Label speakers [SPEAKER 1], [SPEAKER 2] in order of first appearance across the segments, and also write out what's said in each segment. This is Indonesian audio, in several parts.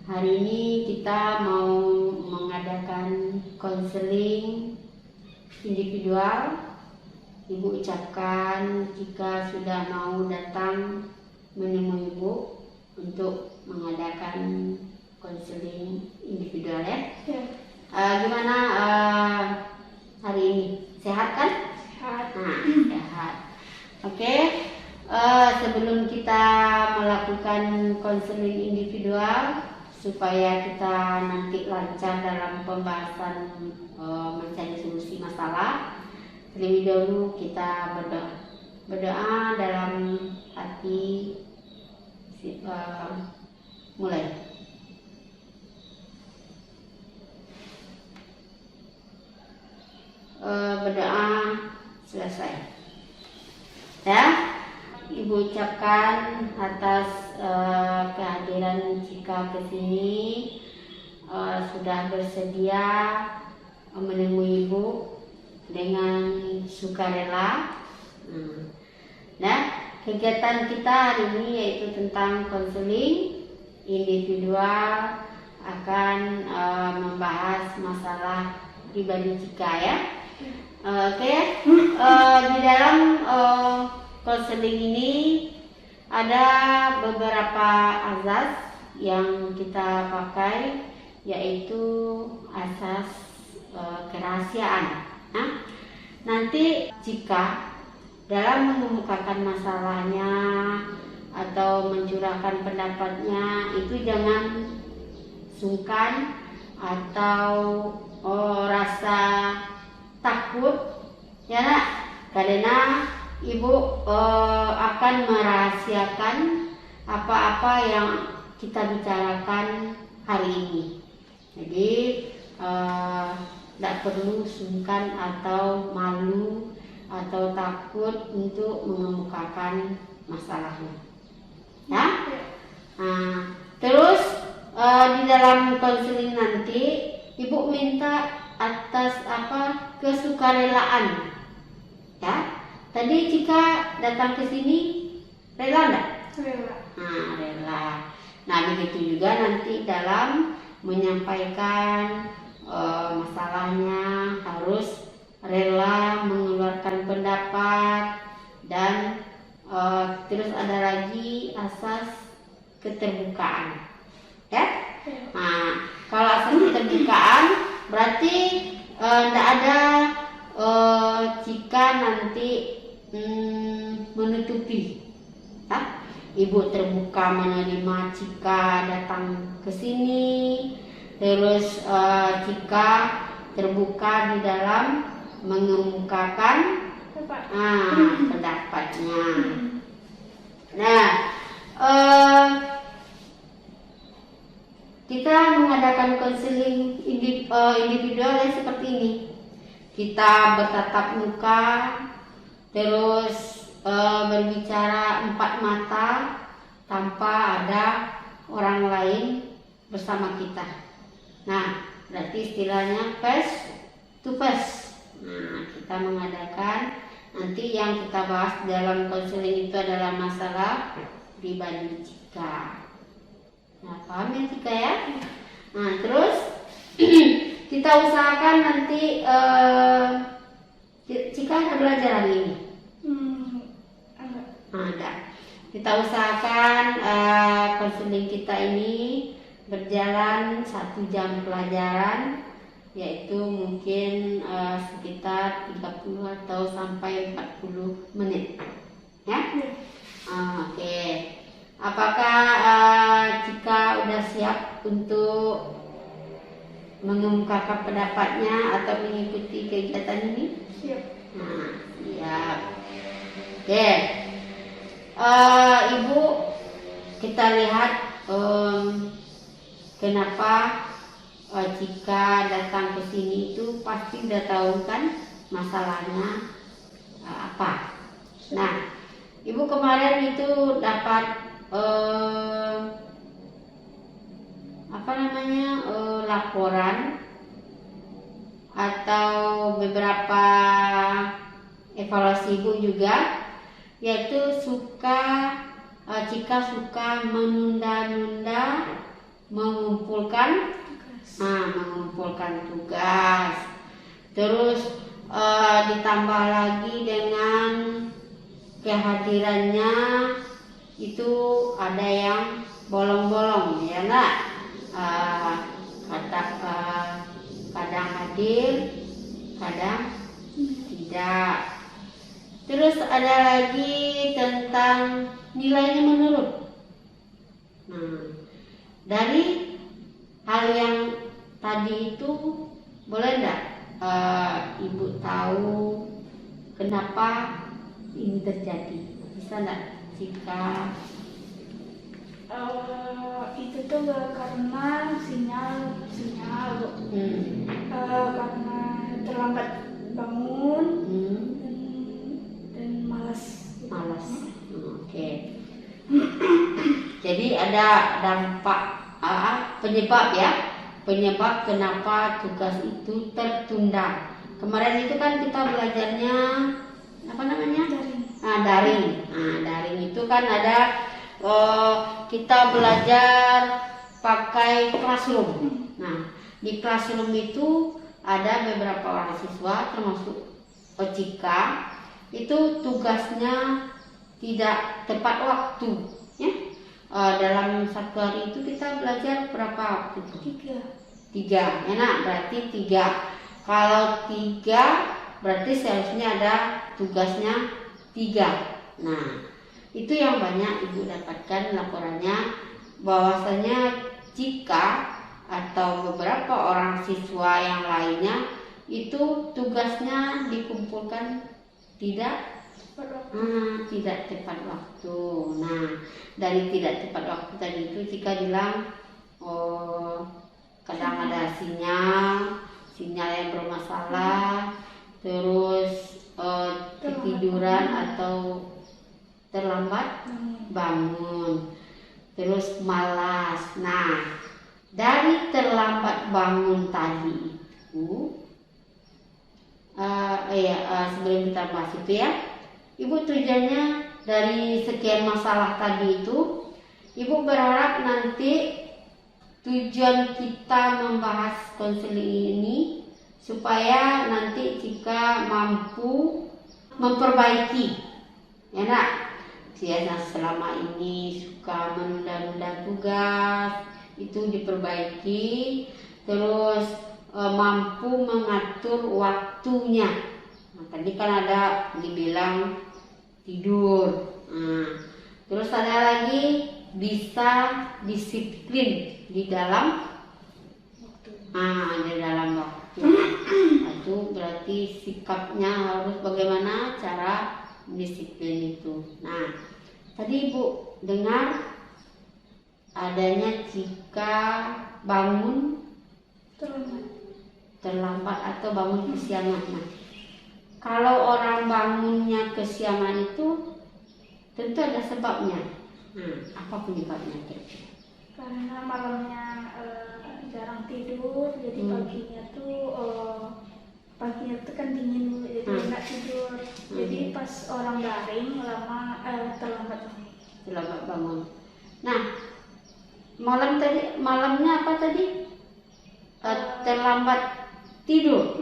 [SPEAKER 1] Hari ini kita mau mengadakan konseling individual. Ibu ucapkan jika sudah mau datang menemui Ibu untuk mengadakan konseling individual ya. Gimana hari ini? Sehat kan?
[SPEAKER 2] Sehat.
[SPEAKER 1] Nah, sehat. Oke. Sebelum kita melakukan konseling individual, supaya kita nanti lancar dalam pembahasan mencari solusi masalah, terlebih dahulu kita berdoa dalam hati. Mulai. Berdoa selesai ya. Ibu ucapkan atas kehadiran jika kesini sudah bersedia menemui Ibu dengan sukarela. Nah, kegiatan kita hari ini yaitu tentang konseling individual, akan membahas masalah pribadi jika ya. Oke. Di dalam konseling ini ada beberapa azas yang kita pakai, yaitu asas kerahasiaan. Nah, nanti jika dalam mengemukakan masalahnya atau mencurahkan pendapatnya, itu jangan sungkan atau rasa takut ya nak, karena Ibu akan merahasiakan apa-apa yang kita bicarakan hari ini. Jadi tidak perlu sungkan atau malu atau takut untuk mengemukakan masalahnya. Ya. Nah, terus di dalam konseling nanti Ibu minta atas kesukarelaan. Ya. Tadi jika datang ke sini rela enggak?
[SPEAKER 2] Rela.
[SPEAKER 1] Nah, rela. Nah, begitu juga nanti dalam menyampaikan masalahnya harus rela mengeluarkan pendapat, dan terus ada lagi asas keterbukaan. Ya? Nah, kalau asas keterbukaan berarti tidak ada jika nanti menutupi. Ibu terbuka menerima jika datang ke sini, terus jika terbuka di dalam mengemukakan pendapatnya. Nah, kita mengadakan konseling individual yang seperti ini. Kita bertatap muka, terus berbicara empat mata tanpa ada orang lain bersama kita. Nah, berarti istilahnya face to face. Nah, kita mengadakan, nanti yang kita bahas dalam konseling itu adalah masalah pribadi jika. Nah, paham ya jika ya? Nah, terus kita usahakan nanti jika ada belajar hari ini. Ada. Kita usahakan konseling kita ini berjalan 1 jam pelajaran, yaitu mungkin sekitar 30 atau sampai 40 menit. Ya? Oke. Apakah jika udah siap untuk mengemukakan pendapatnya atau mengikuti kegiatan ini?
[SPEAKER 2] Siap.
[SPEAKER 1] Nah, siap. Oke. Ibu, kita lihat kenapa jika datang ke sini itu pasti udah tahu kan masalahnya apa. Nah, Ibu kemarin itu dapat laporan atau beberapa evaluasi Ibu juga, yaitu jika suka menunda-nunda mengumpulkan tugas. Terus ditambah lagi dengan kehadirannya itu ada yang bolong-bolong, ya enggak? Kadang hadir, kadang tidak. Terus ada lagi tentang nilainya menurut. Nah, dari hal yang tadi itu boleh enggak Ibu tahu kenapa ini terjadi? Bisa enggak jika
[SPEAKER 2] itu tuh karena sinyal Bu. Karena terlambat bangun dan malas.
[SPEAKER 1] Oke. Jadi ada dampak penyebab kenapa tugas itu tertunda. Kemarin itu kan kita belajarnya apa namanya? Daring. Daring itu kan ada kita belajar pakai classroom. Nah, di classroom itu ada beberapa orang siswa termasuk Ocika itu tugasnya tidak tepat waktu, ya. Dalam satu hari itu kita belajar berapa waktu? 3. Enak, berarti 3. Kalau 3 berarti seharusnya ada tugasnya 3. Nah, itu yang banyak Ibu dapatkan laporannya, bahwasanya jika atau beberapa orang siswa yang lainnya itu tugasnya dikumpulkan tidak tepat waktu. Nah, dari tidak tepat waktu tadi itu jika bilang kadang ada sinyal yang bermasalah, terus ketiduran atau terlambat bangun, terus malas. Nah, dari terlambat bangun tadi itu sebelum kita bahas itu ya, Ibu tujuannya dari sekian masalah tadi itu, Ibu berharap nanti tujuan kita membahas konseling ini supaya nanti jika mampu memperbaiki, ya nak, yang selama ini suka menunda-nunda tugas itu diperbaiki, terus mampu mengatur waktunya. Nah, tadi kan ada dibilang tidur. Terus ada lagi bisa disiplin di dalam waktu. Itu berarti sikapnya harus bagaimana cara disiplin itu. Nah, tadi Ibu dengar adanya jika bangun terlambat atau bangun kesiangan. Nah, kalau orang bangunnya kesiangan itu tentu ada sebabnya. Nah, apa penyebabnya?
[SPEAKER 2] Karena malamnya jarang tidur, jadi paginya tuh kan dingin Bu, jadi nggak tidur. Jadi pas orang daring terlambat bangun. Nah, malamnya apa tadi? Terlambat tidur.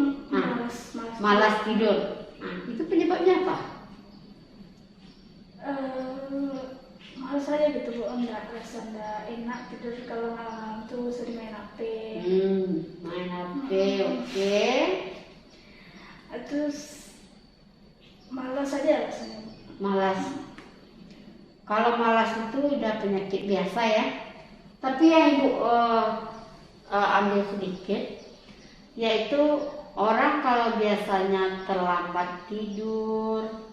[SPEAKER 2] Malas tidur. Nah, itu penyebabnya apa? Malas saja gitu Bu, enggak enak tidur kalau malam tuh sering main HP.
[SPEAKER 1] Main HP, oke.
[SPEAKER 2] Terus malas saja rasanya.
[SPEAKER 1] Malas. Kalau malas itu udah penyakit biasa ya. Tapi yang Ibu ambil sedikit, yaitu orang kalau biasanya terlambat tidur,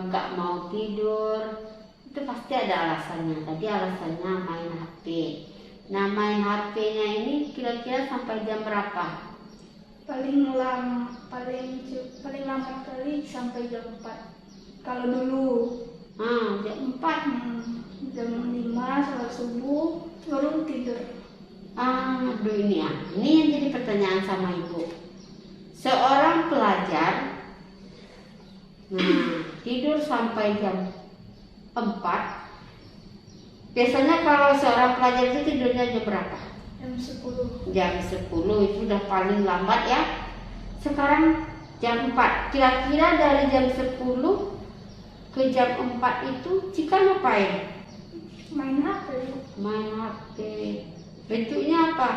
[SPEAKER 1] nggak mau tidur, itu pasti ada alasannya. Tadi alasannya main HP. Nah, main HP-nya ini kira-kira sampai jam berapa?
[SPEAKER 2] Paling lama kali sampai jam 4. Kalau dulu
[SPEAKER 1] Jam 4.
[SPEAKER 2] jam 5 salat subuh baru tidur.
[SPEAKER 1] Aduh, ini yang jadi pertanyaan sama Ibu. Seorang pelajar tidur sampai jam 4 Biasanya kalau seorang pelajar itu tidurnya jam berapa?
[SPEAKER 2] Jam 10.
[SPEAKER 1] Jam 10 itu udah paling lambat ya. Sekarang jam 4. Kira-kira dari jam 10 ke jam 4 itu Cika ngapain?
[SPEAKER 2] Main HP.
[SPEAKER 1] Main HP. Bentuknya apa?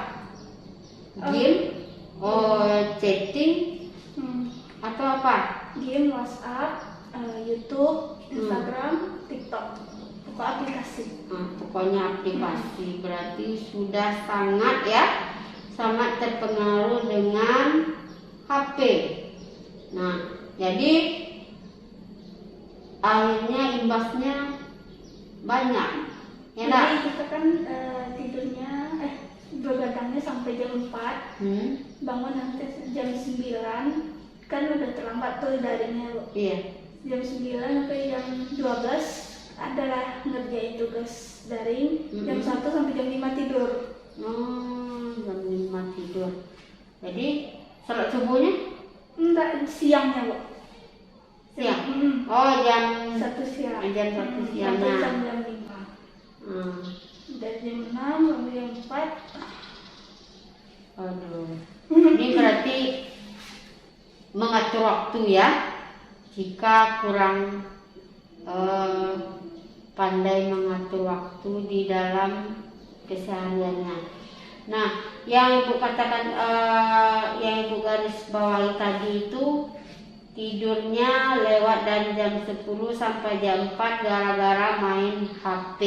[SPEAKER 1] Game? Chatting? Atau apa?
[SPEAKER 2] Game, WhatsApp, YouTube, Instagram, TikTok. Pokok aplikasi.
[SPEAKER 1] Pokoknya aplikasi. Berarti sudah sangat terpengaruh dengan HP. Nah, jadi akhirnya imbasnya banyak. Ya enggak?
[SPEAKER 2] Jadi kita kan tidurnya begadangnya sampai jam 4. Bangun nanti jam 9. Kan udah terlambat tuh darinya, Bu.
[SPEAKER 1] Iya.
[SPEAKER 2] Jam 9 sampai jam 12 adalah ngerjain tugas daring. Jam 1 sampai jam 5 tidur.
[SPEAKER 1] Jam 5 tidur. Jadi salat subuhnya?
[SPEAKER 2] Enggak, siangnya, Bu.
[SPEAKER 1] Siang. Jam
[SPEAKER 2] 1 siang.
[SPEAKER 1] Jam 1 siang.
[SPEAKER 2] Sampai jam 5. Dari jam 6 sampai jam 4.
[SPEAKER 1] Aduh. Ini berarti mengatur waktu ya. Jika kurang pandai mengatur waktu di dalam kesehariannya. Nah, yang Ibu katakan, yang Ibu garis bawahi tadi itu tidurnya lewat dari jam 10 sampai jam 4 gara-gara main HP.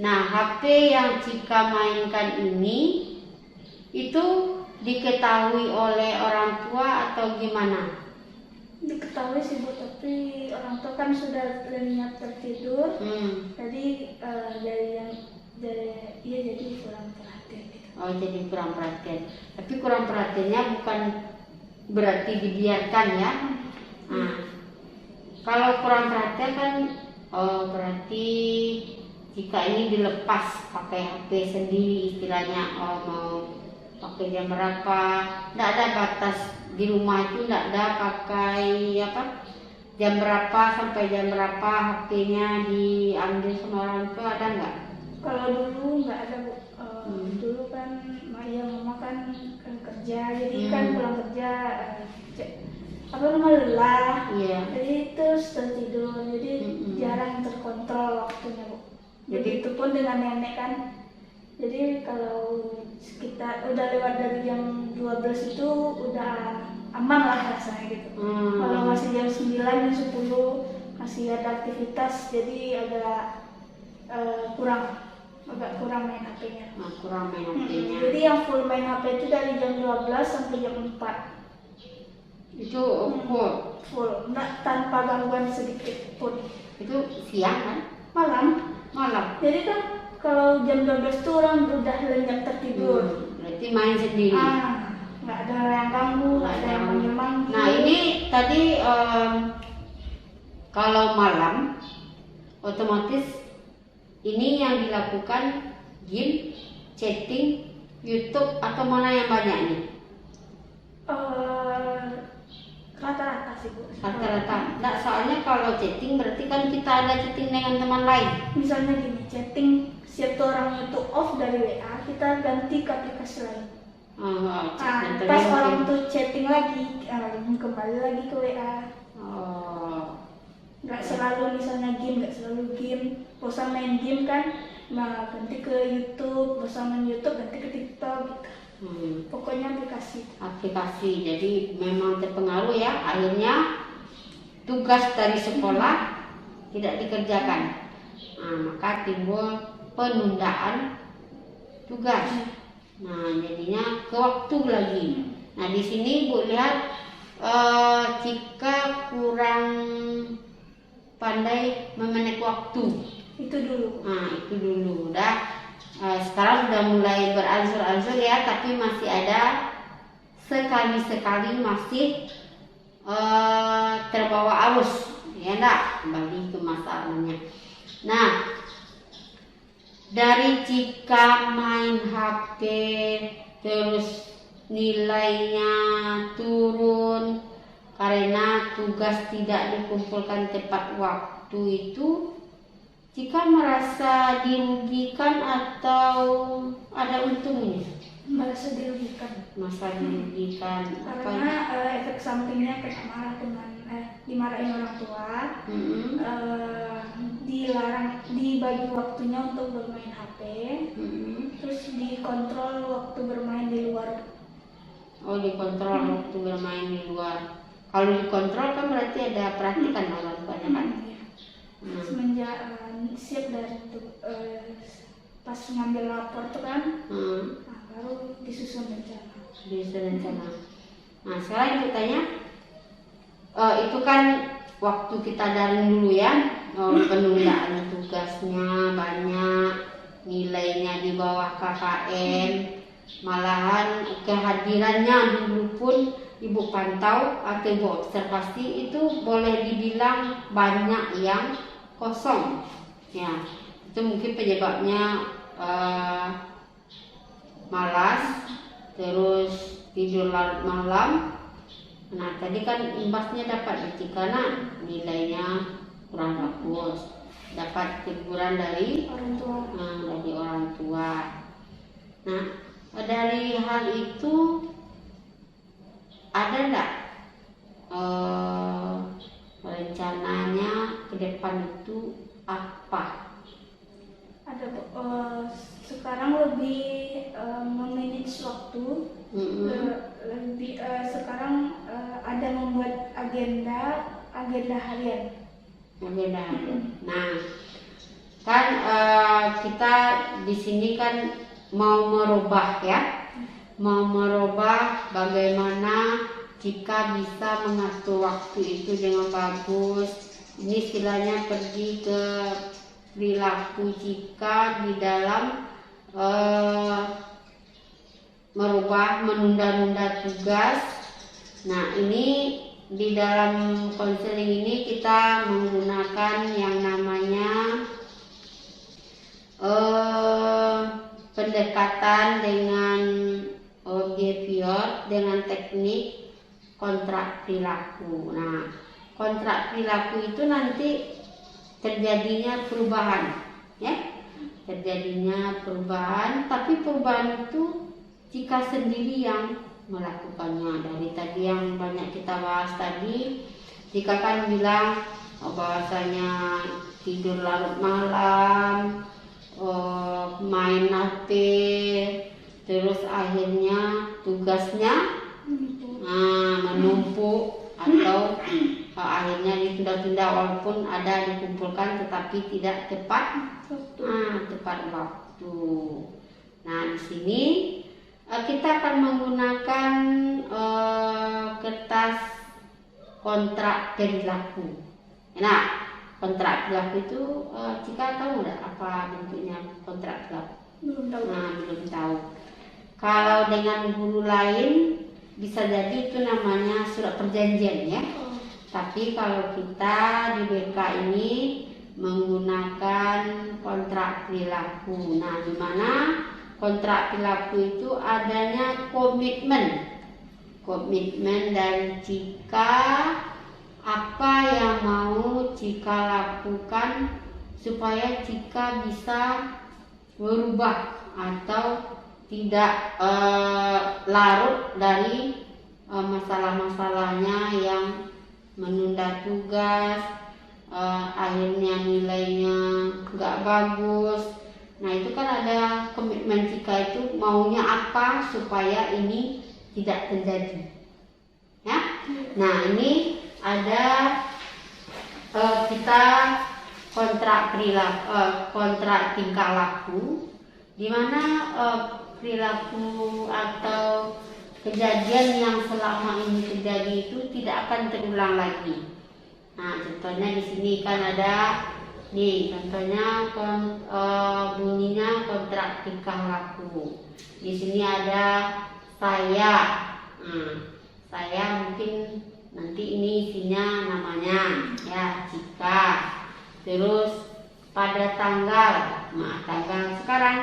[SPEAKER 1] Nah, HP yang Cika mainkan ini itu diketahui oleh orang tua atau gimana?
[SPEAKER 2] Diketahui sih, Bu, tapi orang tua kan sudah lenyap tertidur. Jadi jadi kurang perhatian gitu.
[SPEAKER 1] Jadi kurang perhatian. Tapi kurang perhatiannya bukan berarti dibiarkan ya. Nah, kalau kurang perhatian kan berarti jika ini dilepas pakai HP sendiri istilahnya, mau pakai jam berapa, tidak ada batas di rumah itu, tidak ada pakai jam berapa sampai jam berapa HP-nya diambil sama orang tua, ada nggak?
[SPEAKER 2] Kalau dulu nggak ada, Bu. Dulu kan mama kan kerja, jadi kan pulang kerja lelah.
[SPEAKER 1] Iya.
[SPEAKER 2] Jadi terus tertidur, jadi jarang terkontrol waktunya, Bu. Begitupun dengan nenek kan. Jadi kalau kita udah lewat dari jam 12 itu udah aman lah rasanya gitu. Kalau masih jam 9, jam 10 masih ada aktivitas, jadi agak kurang main HP-nya.
[SPEAKER 1] Kurang main HP-nya.
[SPEAKER 2] Jadi yang full main HP itu dari jam 12 sampai jam 4.
[SPEAKER 1] Itu
[SPEAKER 2] Full, nggak tanpa gangguan sedikit pun.
[SPEAKER 1] Itu siang kan?
[SPEAKER 2] Malam. Jadi kan kalau jam 12 tuh orang udah lenyap tertidur.
[SPEAKER 1] Berarti main sendiri.
[SPEAKER 2] Nggak ada yang ganggu, nggak ada yang manggil.
[SPEAKER 1] Nah, ini tadi kalau malam otomatis ini yang dilakukan game, chatting, YouTube atau mana yang banyak nih?
[SPEAKER 2] Rata-rata sih, Bu.
[SPEAKER 1] Rata-rata. Nah, soalnya kalau chatting berarti kan kita ada chatting dengan teman lain.
[SPEAKER 2] Misalnya gini, chatting satu orang itu off dari WA, kita ganti ke aplikasi lain. Pas orang tuh chatting lagi, kembali lagi ke WA. Nggak selalu misalnya game, bosan main game kan, ganti ke YouTube, bosan main YouTube ganti ke TikTok gitu. Pokoknya aplikasi. Jadi
[SPEAKER 1] memang terpengaruh ya, akhirnya tugas dari sekolah tidak dikerjakan. Maka timbul penundaan tugas. Nah, jadinya ke waktu lagi. Nah, di sini Bu lihat jika kurang pandai memanage waktu.
[SPEAKER 2] Itu dulu.
[SPEAKER 1] Itu dulu. Sekarang sudah mulai beransur-ansur ya, tapi masih ada sekali-sekali masih terbawa arus. Ya enggak? Kembali ke masalahnya. Nah, dari jika main HP terus nilainya turun karena tugas tidak dikumpulkan tepat waktu itu Jika merasa dirugikan atau ada untungnya?
[SPEAKER 2] Merasa dirugikan.
[SPEAKER 1] Masa dirugikan
[SPEAKER 2] Karena efek sampingnya kena marah dengan dimarahin orang tua, dilarang, dibagi waktunya untuk bermain HP, terus dikontrol waktu bermain di luar.
[SPEAKER 1] Oh, dikontrol waktu bermain di luar. Kalau dikontrol kan berarti ada perhatikan orang tuanya kan?
[SPEAKER 2] Semenjak siap dari itu, pas ngambil rapor tuh kan, nah, baru disusun rencana.
[SPEAKER 1] Nah, sekarang ibu tanya, itu kan waktu kita daring dulu ya, penundaan tugasnya banyak, nilainya di bawah KKM, malahan kehadirannya dulu pun ibu pantau atau ibu observasi itu boleh dibilang banyak yang kosong. Ya, itu mungkin penyebabnya malas, terus tidur larut malam. Nah, tadi kan imbasnya dapat karena nilainya kurang bagus, dapat teguran dari orang tua. Nah, dari hal itu ada nggak rencananya ke depan itu apa?
[SPEAKER 2] Ada, sekarang lebih memanage waktu, lebih sekarang ada membuat agenda harian.
[SPEAKER 1] Nah, kan kita di sini kan mau merubah bagaimana jika bisa mengatur waktu itu dengan bagus. Ini istilahnya pergi ke perilaku jika di dalam menunda-nunda tugas. Nah, ini di dalam konseling ini kita menggunakan yang namanya pendekatan dengan behavior dengan teknik kontrak perilaku. Nah, kontrak perilaku itu nanti terjadinya perubahan, tapi perubahan itu jika sendiri yang melakukannya. Dari tadi yang banyak kita bahas tadi, jika kan bilang bahwasanya tidur larut malam, main HP, terus akhirnya tugasnya menumpuk atau akhirnya ditunda-tunda walaupun ada dikumpulkan tetapi tidak tepat waktu. Nah, di sini kita akan menggunakan kertas kontrak perilaku. Nah, kontrak perilaku itu Cika tahu nggak apa bentuknya kontrak perilaku? Belum tahu. Kalau dengan guru lain bisa jadi itu namanya surat perjanjian ya. Tapi kalau kita di BK ini menggunakan kontrak perilaku. Nah, di mana kontrak perilaku itu adanya komitmen dari Cika, apa yang mau Cika lakukan supaya Cika bisa berubah atau tidak larut dari masalah-masalahnya yang menunda tugas, akhirnya nilainya nggak bagus. Nah, itu kan ada komitmen Cika itu maunya apa supaya ini tidak terjadi. Ya. Nah, ini ada kita kontrak perilaku, kontrak tingkah laku, di mana perilaku atau kejadian yang selama ini terjadi itu tidak akan terulang lagi. Nah, contohnya di sini kan ada nih, contohnya bunyinya kontrak tingkah laku. Di sini ada saya. Saya mungkin nanti ini isinya namanya ya Cika. Terus pada tanggal sekarang.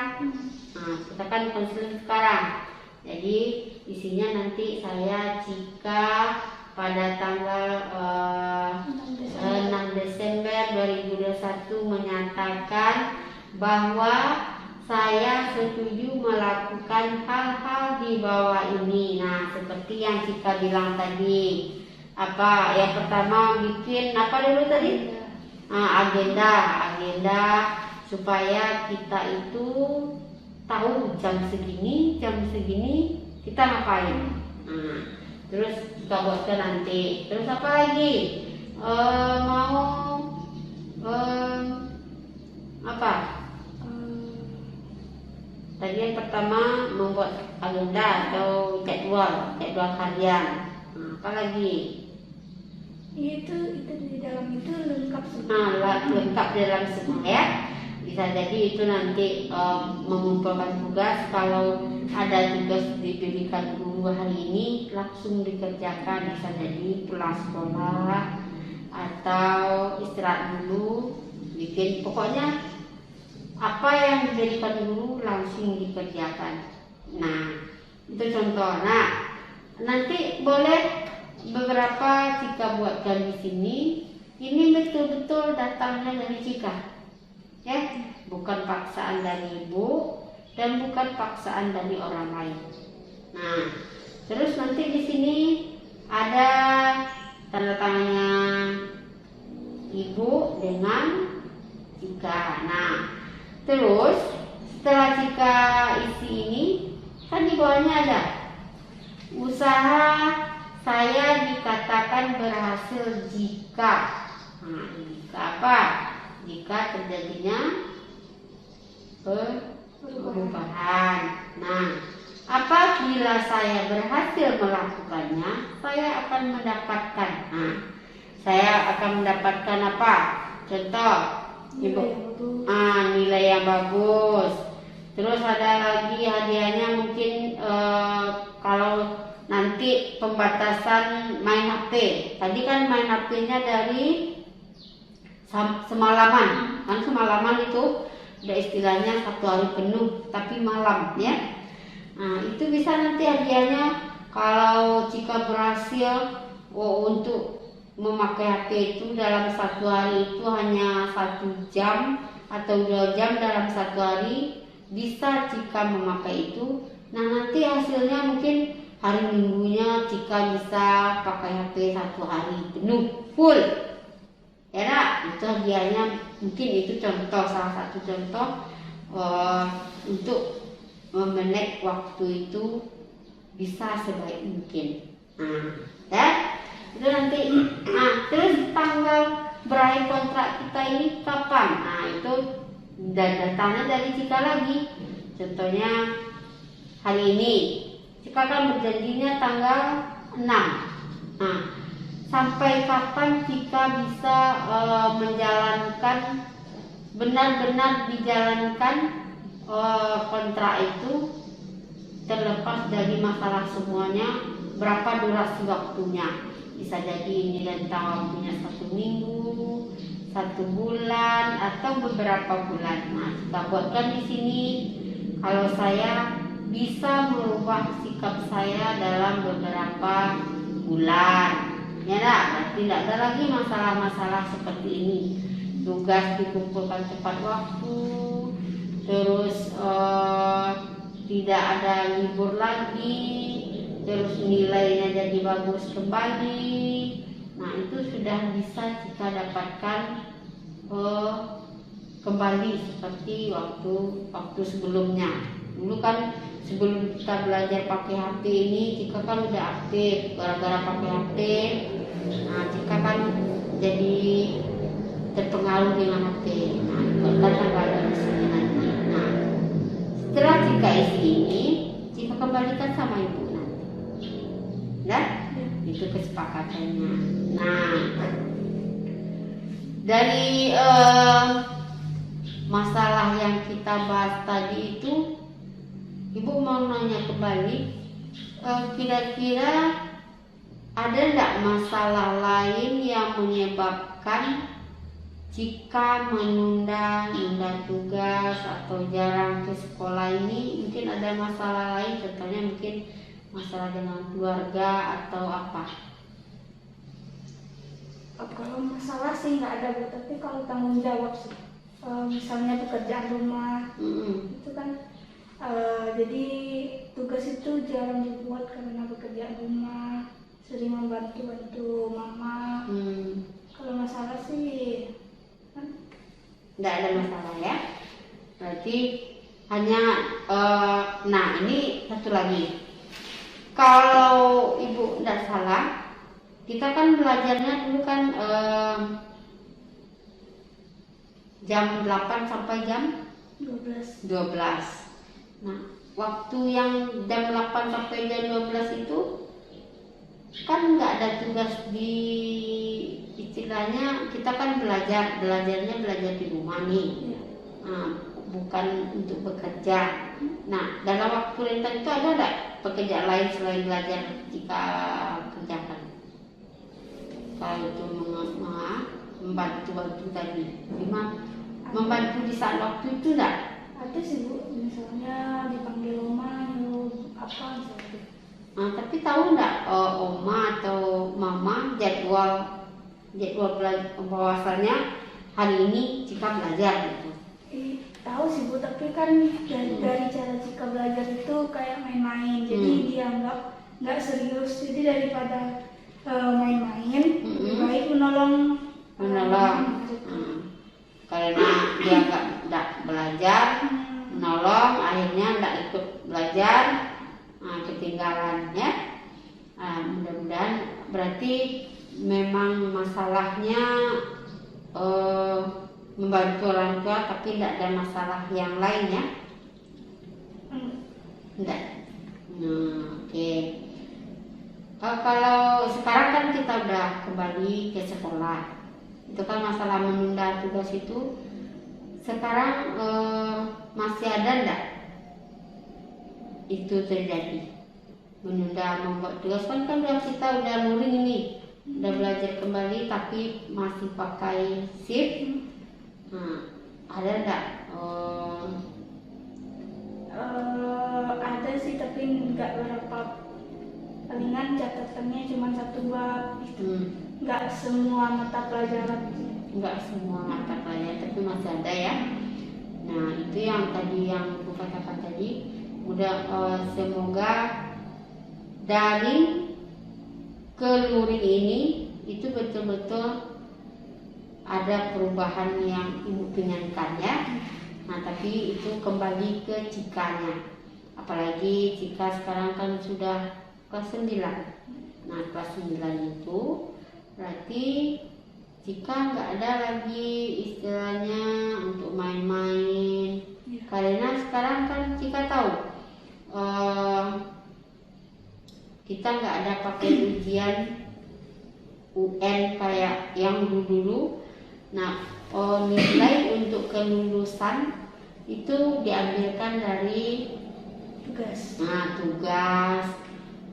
[SPEAKER 1] Nah, kita kan konseling sekarang. Jadi isinya nanti saya Cika pada tanggal 6 Desember 2021 menyatakan bahwa saya setuju melakukan hal-hal di bawah ini. Nah, seperti yang Cika bilang tadi. Apa? Yang pertama bikin apa dulu tadi? Agenda supaya kita itu tahu jam segini kita ngapain. Terus kita buatkan nanti. Terus apa lagi? Apa? Tadi yang pertama membuat agenda atau jadwal harian. Apa lagi?
[SPEAKER 2] Itu di dalam itu lengkap semua.
[SPEAKER 1] Lengkap dalam semua ya. Bisa jadi itu nanti mengumpulkan tugas. Kalau ada tugas diberikan guru hari ini langsung dikerjakan. Bisa jadi pulang sekolah atau istirahat dulu, bikin pokoknya apa yang diberikan guru langsung dikerjakan. Nah, itu contoh. Nah, nanti boleh beberapa Cika buatkan di sini. Ini betul-betul datangnya dari Cika, ya, bukan paksaan dari ibu dan bukan paksaan dari orang lain. Nah, terus nanti di sini ada tanda tangannya ibu dengan Cika. Nah, terus setelah Cika isi ini, kan di bawahnya ada usaha saya dikatakan berhasil jika. Nah, jika apa? Jika terjadinya perubahan. Nah, apabila saya berhasil melakukannya, saya akan mendapatkan. Nah, saya akan mendapatkan apa? Contoh, nilai yang bagus. Terus ada lagi hadiahnya mungkin kalau nanti pembatasan main HP. Tadi kan main HP-nya dari semalaman. Kan semalaman itu ada istilahnya 1 hari penuh, tapi malam ya. Nah, itu bisa nanti hadiahnya kalau Cika berhasil untuk memakai HP itu dalam 1 hari itu hanya 1 jam atau 2 jam dalam 1 hari bisa Cika memakai itu. Nah, nanti hasilnya mungkin hari minggunya Cika bisa pakai HP 1 hari penuh full. Ya nak, itu hadiahnya. Mungkin itu contoh, salah satu contoh untuk memanage waktu itu bisa sebaik mungkin. Ya, itu nanti. Terus tanggal berakhir kontrak kita ini kapan? Itu datanya dari Cika lagi. Contohnya hari ini Cika kan berjanjinya tanggal 6. Sampai kapan Cika bisa menjalankan, benar-benar dijalankan kontrak itu, terlepas dari masalah semuanya, berapa durasi waktunya. Bisa jadi ini rentang waktunya 1 minggu, 1 bulan, atau beberapa bulan. Nah, Cika buatkan di sini kalau saya bisa merubah sikap saya dalam beberapa bulan. Ya, berarti tidak ada lagi masalah-masalah seperti ini. Tugas dikumpulkan tepat waktu, terus tidak ada libur lagi, terus nilainya jadi bagus kembali. Nah, itu sudah bisa Cika dapatkan kembali seperti waktu sebelumnya. Dulu kan sebelum kita belajar pakai HP ini, Cika kan udah aktif. Gara-gara pakai HP, nah Cika kan jadi terpengaruh dengan HP. Nah, kan ada di sini nanti. Nah, setelah Cika isi ini, Cika kembalikan sama ibu nanti. Ya, itu kesepakatannya. Nah, dari masalah yang kita bahas tadi itu, Ibu mau nanya kembali, kira-kira ada enggak masalah lain yang menyebabkan Cika menunda tugas atau jarang ke sekolah ini? Mungkin ada masalah lain, contohnya mungkin masalah dengan keluarga atau apa?
[SPEAKER 2] Kalau masalah sih nggak ada Bu, tapi kalau tanggung jawab sih, misalnya pekerjaan rumah itu kan, jadi tugas itu jarang dibuat karena pekerjaan rumah, sering membantu mama. Kalau masalah sih kan
[SPEAKER 1] nggak ada masalah ya. Berarti hanya nah ini satu lagi. Kalau ibu tidak salah, kita kan belajarnya dulu kan jam 8 sampai jam
[SPEAKER 2] 12.
[SPEAKER 1] 12. Nah, waktu yang jam 8 sampai jam 12 itu kan nggak ada tugas di, istilahnya kita kan belajarnya belajar di rumah nih. Nah, bukan untuk bekerja. Nah, dalam waktu rentang itu ada nggak pekerjaan lain selain belajar jika kerjakan? Kalau itu membantu tadi, gimana? Membantu di saat waktu itu enggak?
[SPEAKER 2] Ada sih Bu, misalnya dipanggil oma nyuruh apa gitu.
[SPEAKER 1] Nah, tapi tahu enggak oma atau mama jadwal bahwasannya hari ini jika belajar gitu?
[SPEAKER 2] Tahu sih Bu, tapi kan dari cara jika belajar itu kayak main-main, jadi dia nggak serius. Jadi daripada main-main, lebih baik menolong.
[SPEAKER 1] Karena dia nggak belajar, menolong, akhirnya nggak ikut belajar, ketinggalan ya. Mudah-mudahan berarti memang masalahnya membantu orang tua, tapi tidak ada masalah yang lain ya. Enggak. Oke. Kalau sekarang kan kita udah kembali ke sekolah, itu kan masalah menunda tugas itu sekarang masih ada enggak itu terjadi, menunda membuat tugas? Kan kita udah luring ini, udah belajar kembali tapi masih pakai shift. Nah, ada enggak?
[SPEAKER 2] Ada sih, tapi nggak berapa, palingan catatannya cuma 1 bab gitu. Nggak semua mata pelajaran.
[SPEAKER 1] Nggak semua mata pelajaran, tapi masih ada ya. Nah, itu yang tadi yang aku katakan tadi. Semoga dari ke luring ini itu betul-betul ada perubahan yang ibu inginkan ya. Nah, tapi itu kembali ke cikanya. Apalagi jika sekarang kan sudah kelas 9. Nah, kelas 9 itu berarti jika nggak ada lagi istilahnya untuk main-main. Karena sekarang kan jika tahu kita nggak ada pakai ujian UN kayak yang dulu. Nah, nilai untuk kelulusan itu diambilkan dari
[SPEAKER 2] Tugas.
[SPEAKER 1] Nah, tugas,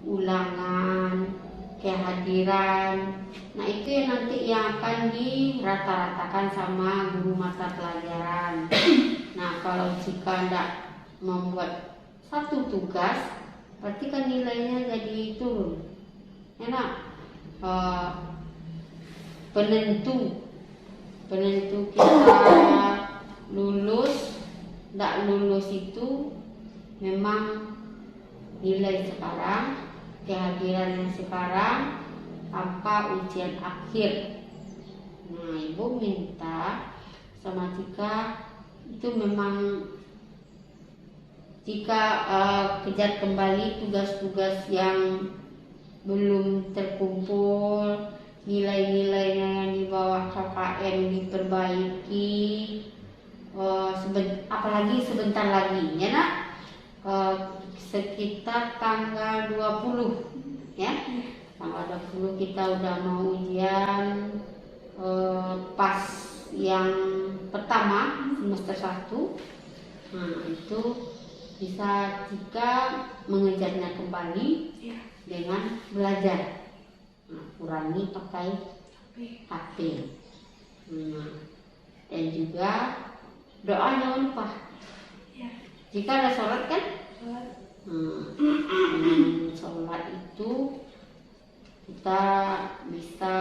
[SPEAKER 1] ulangan, kehadiran. Nah, itu yang nanti yang akan dirata-ratakan sama guru mata pelajaran. Nah, kalau jika tidak membuat satu tugas, berarti kan nilainya jadi turun. Enak. Penentu kita lulus, tidak lulus itu memang nilai sekarang, kehadiran yang sekarang tanpa ujian akhir. Nah, ibu minta sama Cika itu memang jika kejar kembali tugas-tugas yang belum terkumpul, nilai-nilainya yang di bawah KKM diperbaiki, apalagi sebentar lagi ya nak, sekitar tanggal 20 ya, tanggal 20 kita udah mau ujian pas yang pertama semester 1. Nah, itu bisa jika mengejarnya kembali dengan belajar. Nah, kurangi pakai HP. Nah, dan juga doa jangan lupa. Jika ada sholat kan? Sholat itu kita bisa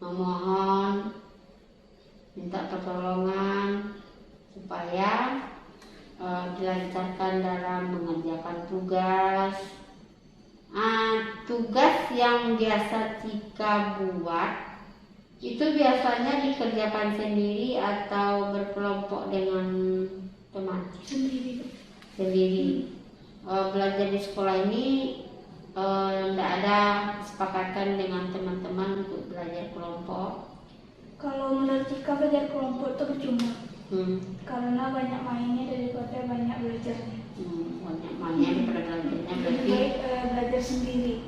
[SPEAKER 1] memohon, minta pertolongan supaya dilancarkan dalam mengerjakan tugas. Tugas yang biasa Cika buat itu biasanya dikerjakan sendiri atau berkelompok dengan teman? Sendiri. Belajar di sekolah ini tidak ada kesepakatan dengan teman-teman untuk belajar kelompok.
[SPEAKER 2] Kalau menurut Cika belajar kelompok itu percuma. Karena banyak mainnya daripada banyak belajarnya.
[SPEAKER 1] Banyak mainnya daripada belajarnya, berarti
[SPEAKER 2] lebih baik belajar sendiri.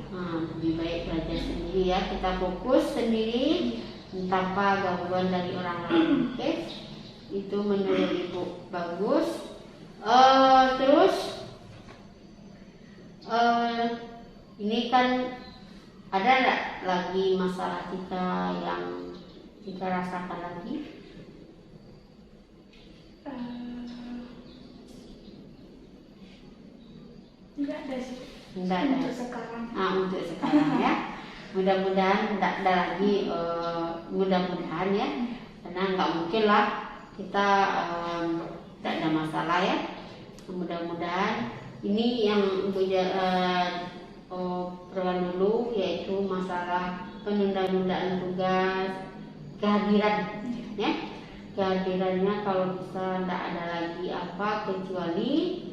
[SPEAKER 1] Lebih baik belajar sendiri ya, kita fokus sendiri tanpa gangguan dari orang lain. Oke, itu menurut Ibu bagus. Terus ini kan ada nggak lagi masalah kita yang kita rasakan lagi?
[SPEAKER 2] Enggak ada sih.
[SPEAKER 1] Enggak ada.
[SPEAKER 2] Untuk sekarang.
[SPEAKER 1] Untuk sekarang ya. Mudah-mudahan tidak ada lagi. Mudah-mudahan ya. Karena nggak mungkin lah kita tidak ada masalah ya. Mudah-mudahan ini yang untuk perluan dulu, yaitu masalah penunda-nundaan tugas, kehadiran ya. Kehadirannya kalau bisa tidak ada lagi apa kecuali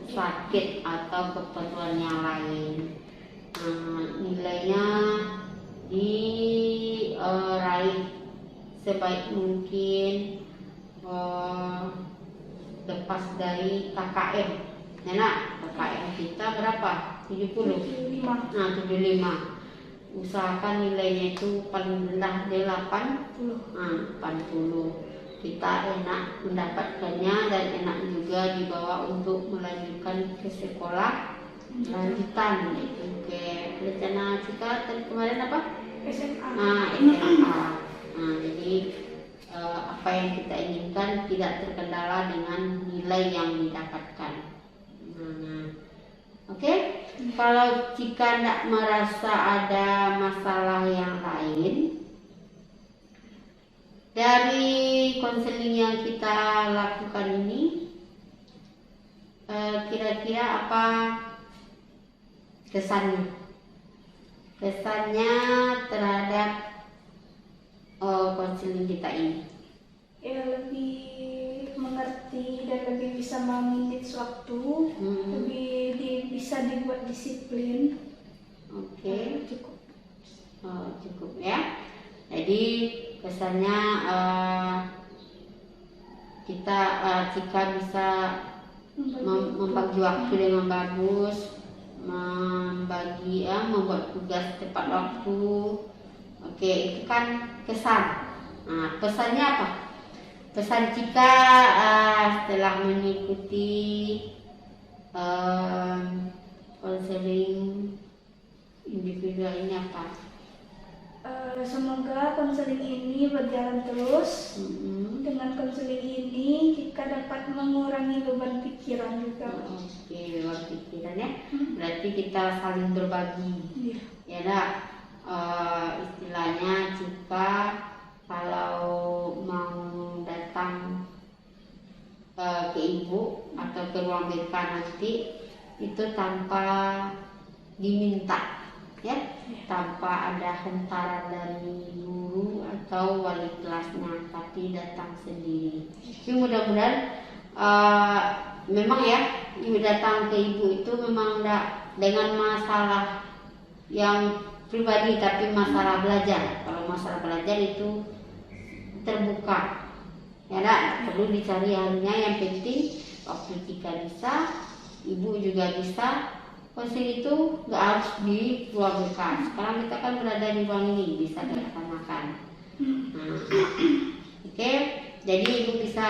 [SPEAKER 1] sakit atau keperluan yang lain. Nilainya diraih sebaik mungkin, lepas dari KKM. KKM kita berapa? 70? 75. Usahakan nilainya itu paling rendah 80. Kita enak mendapatkannya dan enak juga dibawa untuk melanjutkan ke sekolah lanjutan, yaitu ke rencana Cika kemarin apa?
[SPEAKER 2] SMA.
[SPEAKER 1] SMA. Jadi apa yang kita inginkan tidak terkendala dengan nilai yang didapatkan. Oke. Kalau Cika tidak merasa ada masalah yang lain dari konseling yang kita lakukan ini, kira-kira apa kesannya terhadap konseling kita ini?
[SPEAKER 2] Ya, lebih mengerti dan lebih bisa memanage waktu, lebih bisa dibuat disiplin.
[SPEAKER 1] Oke. Cukup ya. Jadi kesannya Cika bisa membagi waktu dengan bagus, membuat tugas tepat waktu. Oke, itu kan kesan. Pesannya apa? Pesan Cika setelah mengikuti konseling individual ini apa?
[SPEAKER 2] Semoga konseling ini berjalan terus. Dengan konseling ini Cika dapat mengurangi beban pikiran juga.
[SPEAKER 1] Oke, beban pikiran ya. Berarti kita saling berbagi. Ya nak, istilahnya Cika kalau mau datang ke ibu atau ke ruang BK nanti itu tanpa diminta ya, tanpa ada hentaran dari guru atau wali kelasnya, tapi datang sendiri. Jadi mudah-mudahan memang ya, ibu datang ke ibu itu memang tidak dengan masalah yang pribadi, tapi masalah belajar. Kalau masalah belajar itu terbuka ya, tidak perlu dicari harinya, yang penting waktu Cika bisa, ibu juga bisa. Konseling itu nggak harus di ruang BK. Sekarang kita kan berada di ruang ini, bisa dilaksanakan. Oke, jadi ibu bisa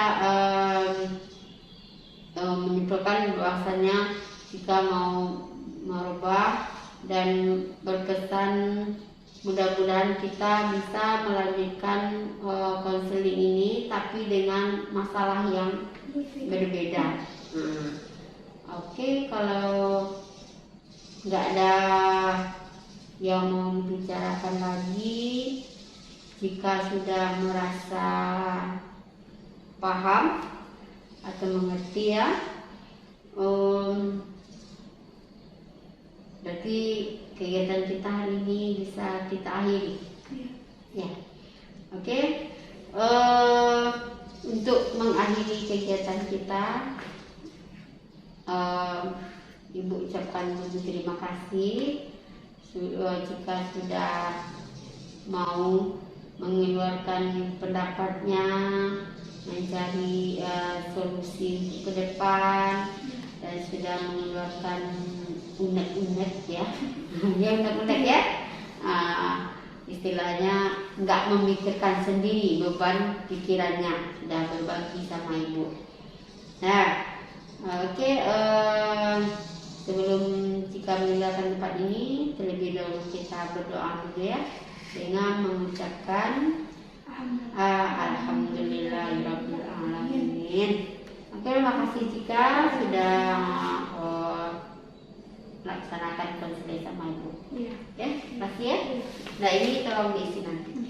[SPEAKER 1] menyimpulkan bahwasanya jika mau merubah dan berkesan, mudah-mudahan kita bisa melanjutkan konseling ini, tapi dengan masalah yang berbeda. Oke, kalau nggak ada yang mau dibicarakan lagi, jika sudah merasa paham atau mengerti ya, berarti kegiatan kita hari ini bisa kita akhiri. Ya, oke. Untuk mengakhiri kegiatan kita, Ibu ucapkan terima kasih jika sudah mau mengeluarkan pendapatnya, mencari solusi ke depan, dan sudah mengeluarkan unek-unek ya, ya unek-unek ya, istilahnya nggak memikirkan sendiri beban pikirannya, sudah berbagi sama Ibu. Nah, oke, sebelum jika meninggalkan tempat ini, terlebih dahulu kita berdoa dulu ya, dengan mengucapkan Alhamdulillahirabbil alamin. Oke, terima kasih jika sudah melaksanakan konseling sama Ibu. Ya, terima kasih ya. Nah, ini tolong diisi nanti.